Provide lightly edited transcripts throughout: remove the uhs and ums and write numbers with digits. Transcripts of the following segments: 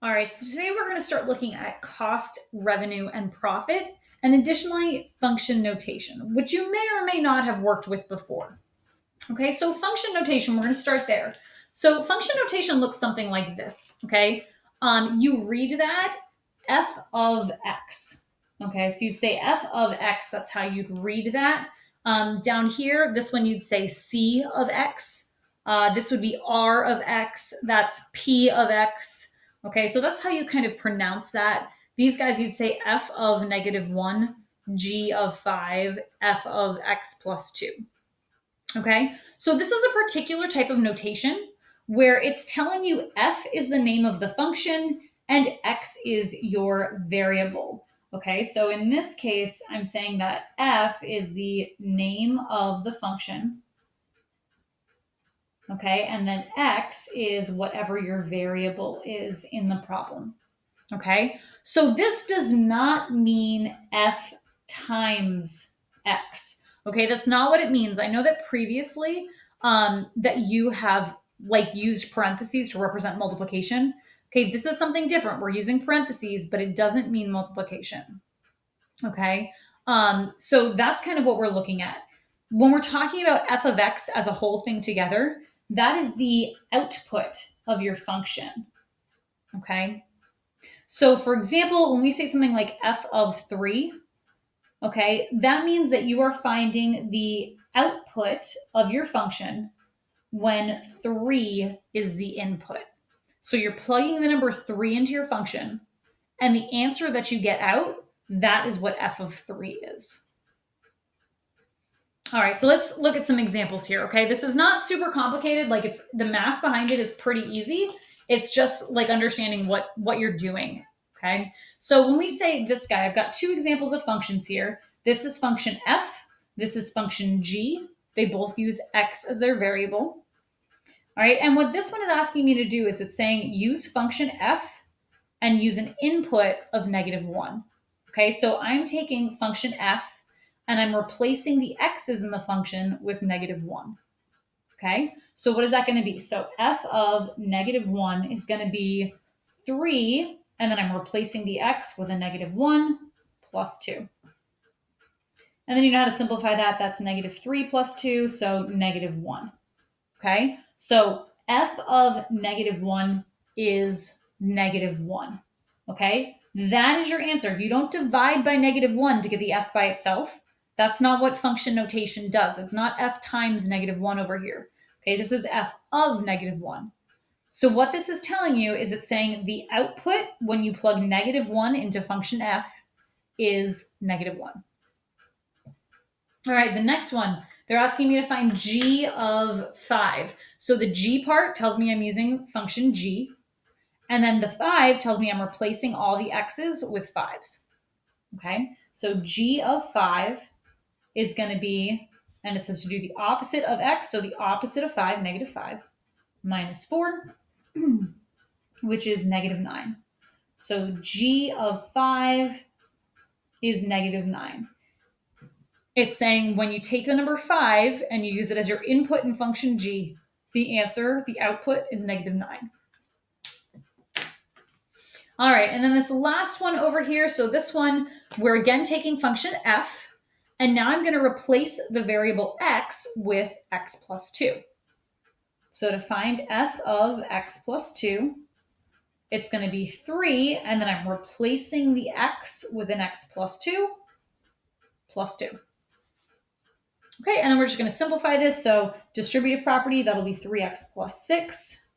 All right, so today we're going to start looking at cost, revenue, and profit, and additionally, function notation, which you may or may not have worked with before. Okay, so function notation, we're going to start there. So function notation looks something like this, okay? You read that f of x, okay? So you'd say f of x, that's how you'd read that. Down here, this one you'd say c of x. This would be r of x, that's p of x. Okay, so that's how you kind of pronounce that. These guys you'd say f of -1, g of 5, f of x plus 2. Okay, so this is a particular type of notation where it's telling you f is the name of the function and x is your variable. Okay, so in this case, I'm saying that f is the name of the function. Okay, and then x is whatever your variable is in the problem. Okay, so this does not mean f times x. Okay, that's not what it means. I know that previously that you have used parentheses to represent multiplication. Okay, this is something different. We're using parentheses, but it doesn't mean multiplication. Okay, so that's kind of what we're looking at. When we're talking about f of x as a whole thing together, that is the output of your function. Okay, so for example, when we say something like f of 3, okay, that means that you are finding the output of your function when 3 is the input. So you're plugging the number 3 into your function, and the answer that you get out, that is what f of 3 is. All right, so let's look at some examples here, okay? This is not super complicated. The math behind it is pretty easy. It's just like understanding what you're doing, okay? So when we say this guy, I've got two examples of functions here. This is function f. This is function g. They both use x as their variable. All right, and what this one is asking me to do is it's saying use function f and use an input of -1. Okay, so I'm taking function f and I'm replacing the x's in the function with -1. Okay, so what is that going to be? So f of -1 is going to be 3, and then I'm replacing the x with a -1 plus 2. And then you know how to simplify that. That's -3 plus 2, so -1. Okay, so f of -1 is -1. Okay, that is your answer. You don't divide by -1 to get the f by itself. That's not what function notation does. It's not f times -1 over here. Okay, this is f of -1. So what this is telling you is it's saying the output when you plug -1 into function f is -1. All right, the next one, they're asking me to find g of 5. So the g part tells me I'm using function g. And then the 5 tells me I'm replacing all the x's with 5's. Okay, so g of 5 is going to be, and it says to do the opposite of x, so the opposite of 5, -5, minus 4, which is -9. So g of 5 is -9. It's saying when you take the number 5 and you use it as your input in function g, the answer, the output is -9. All right, and then this last one over here, so this one, we're again taking function f, and now I'm going to replace the variable x with x plus 2. So to find f of x plus 2, it's going to be 3, and then I'm replacing the x with an x plus 2, plus 2. Okay, and then we're just going to simplify this. So distributive property, that'll be 3x plus 6,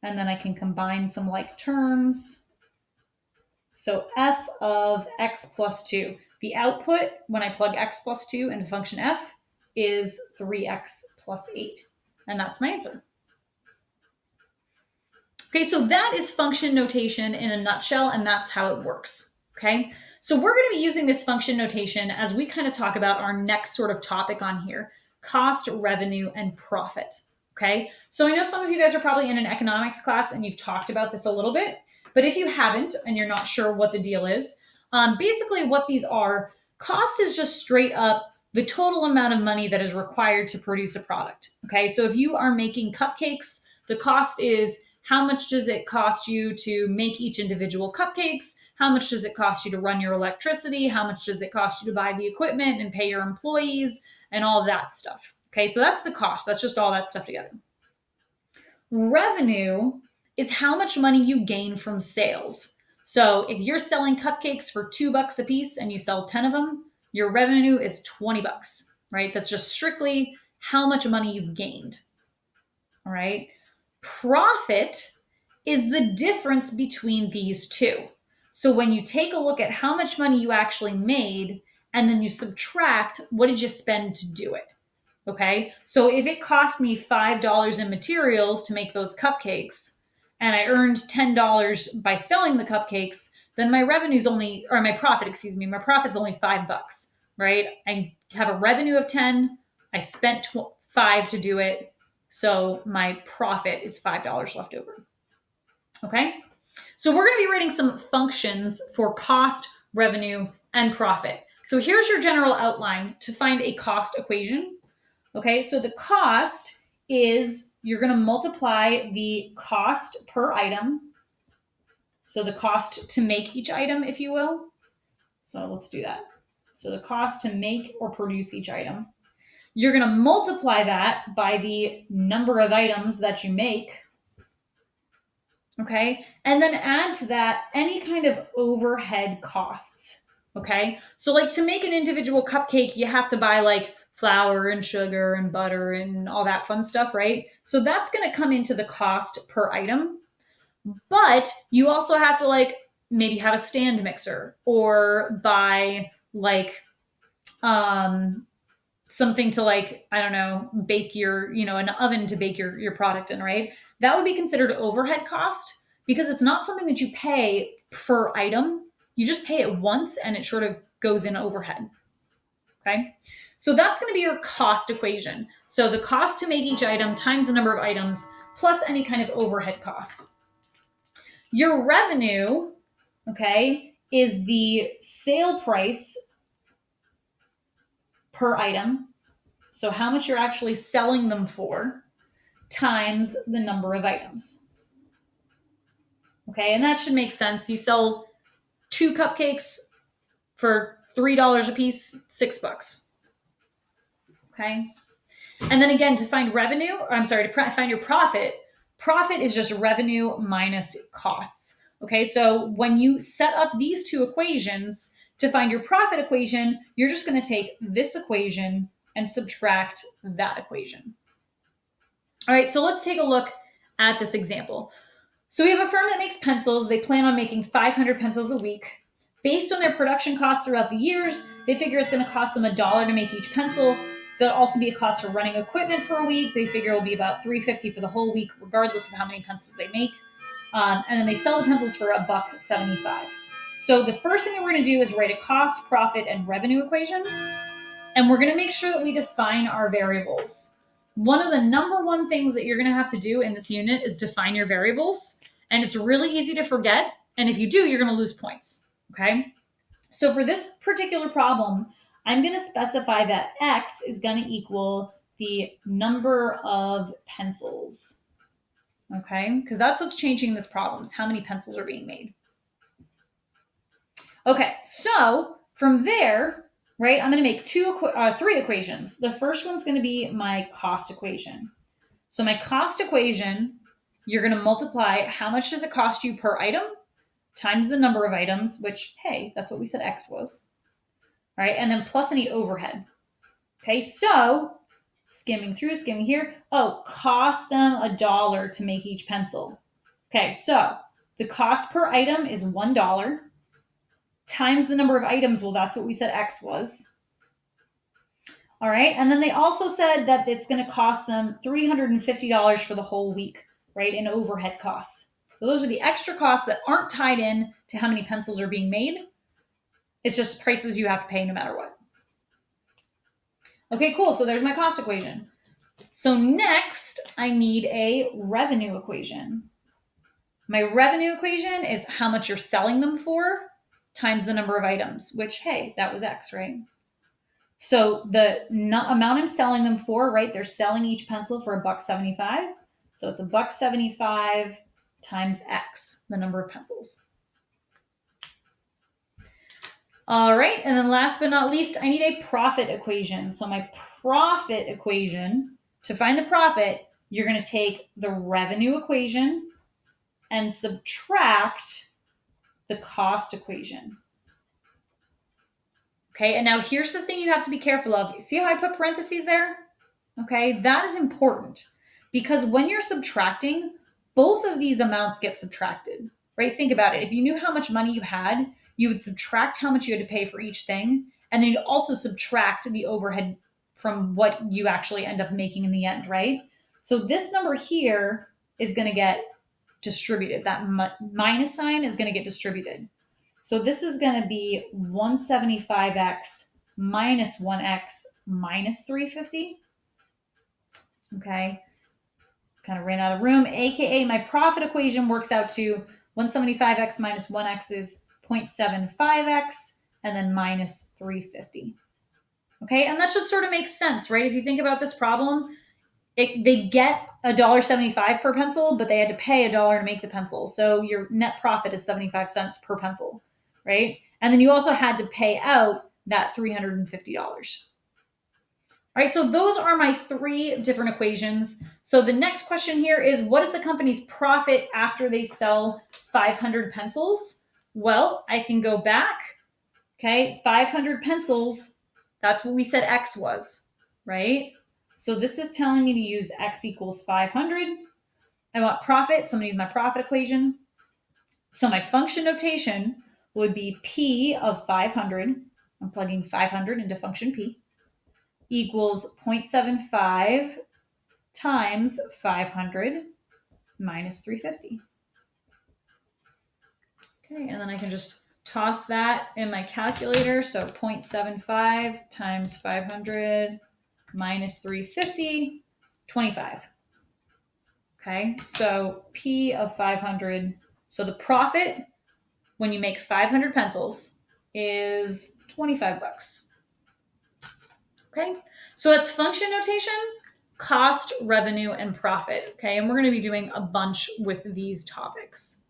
and then I can combine some like terms. So f of x plus 2. The output, when I plug x plus 2 into function f, is 3x plus 8. And that's my answer. Okay, so that is function notation in a nutshell, and that's how it works. Okay, so we're going to be using this function notation as we kind of talk about our next sort of topic on here, cost, revenue, and profit. Okay, so I know some of you guys are probably in an economics class and you've talked about this a little bit. But if you haven't and you're not sure what the deal is, basically what these are, cost is just straight up the total amount of money that is required to produce a product. Okay, so if you are making cupcakes, the cost is how much does it cost you to make each individual cupcakes? How much does it cost you to run your electricity? How much does it cost you to buy the equipment and pay your employees and all that stuff? Okay, so that's the cost. That's just all that stuff together. Revenue is how much money you gain from sales. So if you're selling cupcakes for $2 a piece and you sell 10 of them, your revenue is $20, right? That's just strictly how much money you've gained. All right. Profit is the difference between these two. So when you take a look at how much money you actually made and then you subtract what did you spend to do it. Okay. So if it cost me $5 in materials to make those cupcakes and I earned $10 by selling the cupcakes, then my revenue's only, or my profit, excuse me, my profit's only $5, right? I have a revenue of 10. I spent 5 to do it. So my profit is $5 left over. Okay. So we're going to be writing some functions for cost, revenue, and profit. So here's your general outline to find a cost equation. Okay, so the cost is you're going to multiply the cost per item. So the cost to make each item, if you will. So let's do that. So the cost to make or produce each item. You're going to multiply that by the number of items that you make. Okay, and then add to that any kind of overhead costs. Okay, so like to make an individual cupcake, you have to buy like flour and sugar and butter and all that fun stuff, right? So that's going to come into the cost per item. But you also have to like maybe have a stand mixer or buy like something to like, I don't know, bake your, an oven to bake your product in, right? That would be considered overhead cost because it's not something that you pay per item. You just pay it once and it sort of goes in overhead. Okay. So that's going to be your cost equation. So the cost to make each item times the number of items plus any kind of overhead costs. Your revenue, okay, is the sale price per item. So how much you're actually selling them for times the number of items. Okay, and that should make sense. You sell 2 cupcakes for $3 a piece, $6. Okay. And then again, to find revenue, to find your profit, profit is just revenue minus costs. Okay, so when you set up these two equations to find your profit equation, you're just going to take this equation and subtract that equation. All right, so let's take a look at this example. So we have a firm that makes pencils. They plan on making 500 pencils a week. Based on their production costs throughout the years, they figure it's going to cost them $1 to make each pencil. There'll also be a cost for running equipment for a week. They figure it'll be about $3.50 for the whole week, regardless of how many pencils they make. And then they sell the pencils for $1.75. So the first thing that we're going to do is write a cost, profit, and revenue equation. And we're going to make sure that we define our variables. One of the number one things that you're going to have to do in this unit is define your variables. And it's really easy to forget. And if you do, you're going to lose points. Okay? So for this particular problem, I'm going to specify that X is going to equal the number of pencils. Okay? Because that's what's changing this problem, is how many pencils are being made. Okay, so from there, right, I'm going to make 3 equations. The first one's going to be my cost equation. So my cost equation, you're going to multiply how much does it cost you per item times the number of items, which, hey, that's what we said X was. All right, and then plus any overhead. Okay, so skimming here. Oh, cost them $1 to make each pencil. Okay, so the cost per item is $1 times the number of items. Well, that's what we said X was. All right, and then they also said that it's going to cost them $350 for the whole week, right, in overhead costs. So those are the extra costs that aren't tied in to how many pencils are being made. It's just prices you have to pay no matter what. Okay, cool. So there's my cost equation. So next, I need a revenue equation. My revenue equation is how much you're selling them for times the number of items, which, hey, that was X, right? So the amount I'm selling them for, right, they're selling each pencil for $1.75. So it's $1.75 times X, the number of pencils. All right, and then last but not least, I need a profit equation. So my profit equation, to find the profit, you're going to take the revenue equation and subtract the cost equation. Okay, and now here's the thing you have to be careful of. See how I put parentheses there? Okay, that is important because when you're subtracting, both of these amounts get subtracted, right? Think about it. If you knew how much money you had, you would subtract how much you had to pay for each thing, and then you'd also subtract the overhead from what you actually end up making in the end, right? So this number here is going to get distributed. That minus sign is going to get distributed. So this is going to be 175x minus 1x minus 350. Okay. Kind of ran out of room, aka my profit equation works out to 175x minus 1x is 0.75x and then minus 350. Okay, and that should sort of make sense, right? If you think about this problem, they get $1.75 per pencil, but they had to pay $1 to make the pencil. So your net profit is 75 cents per pencil, right? And then you also had to pay out that $350. All right, so those are my 3 different equations. So the next question here is, what is the company's profit after they sell 500 pencils? Well, I can go back, okay? 500 pencils, that's what we said X was, right? So this is telling me to use X equals 500. I want profit, so I'm gonna use my profit equation. So my function notation would be P of 500. I'm plugging 500 into function P. Equals 0.75 times 500 minus 350. Okay, and then I can just toss that in my calculator. So 0.75 times 500 minus 350, 25. Okay, so P of 500. So the profit when you make 500 pencils is 25 bucks. Okay, so that's function notation, cost, revenue, and profit. Okay, and we're going to be doing a bunch with these topics.